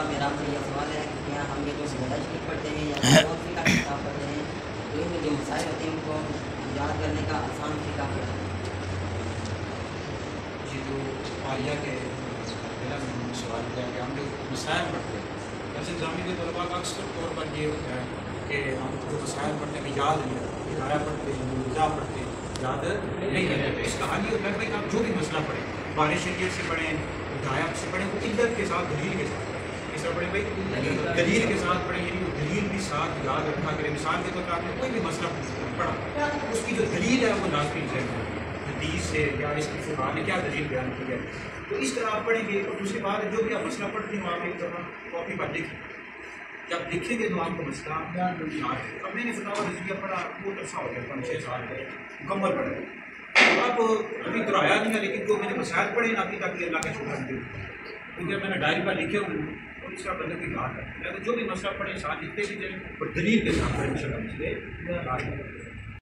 میرا آپ سے یہ سوال ہے کہ کیا ہم یہ کچھ زیادہ شریف پڑھتے ہیں یا کون سی کا کتاب پڑھتے ہیں، تو ان میں جو مسائل ہوتے ہیں ان کو یاد کرنے کا آسان طریقہ کیا ہے؟ جی تو عالیہ کے پہلا سوال کیا کہ ہم جو مسائل پڑھتے ہیں، ویسے انتظامی کے طلباء کا اکثر طور پر یہ ہوتا ہے کہ ہم جو مسائل پڑھتے ہیں یاد نہیں رہتا، ہدایہ پڑھتے ہیں مرزا پڑھتے ہیں یاد نہیں رہتا۔ اس کا حل یہ ہوتا ہے کہ آپ جو بھی مسئلہ پڑھیں، بارش شریعت سے پڑھیں، ہدایہ سے پڑھیں، وہ علت کے ساتھ دلیل کے ساتھ پڑھیں۔ اس طرح پڑھیں بھائی دلیل کے ساتھ پڑھیں، یعنی وہ دلیل بھی ساتھ یاد رکھا کرے۔ مثال کے طور پر آپ نے کوئی بھی مسئلہ پڑھا، اس کی جو دلیل ہے وہ لازمی ذہن میں حدیث سے یا اس کی فقہاء نے کیا دلیل بیان کی ہے، تو اس طرح آپ پڑھیں گے۔ اور دوسری بات جو بھی آپ مسئلہ پڑھتے ہیں آپ ایک دفعہ کاپی پر لکھیں، جب لکھیں گے تو آپ کو مسئلہ یاد ہے۔ اب میں نے فتاویٰ رضویہ پڑھا، بہت عرصہ ہو گیا، 5-6 سال کے مکمل پڑھا۔ اب ابھی دہرایا نہیں ہے، لیکن جو میں نے مسائل پڑھے نا ابھی تک یہ اللہ کے شکر دے، کیونکہ میں نے ڈائری پر لکھے ہوئے ہیں اور اس طرح بندے کی یاد ہے۔ جو بھی مسئلہ پڑھیں ساتھ لکھتے بھی جائیں اور دلیل کے ساتھ پڑھیں، انشاءاللہ مسئلے یاد ہے۔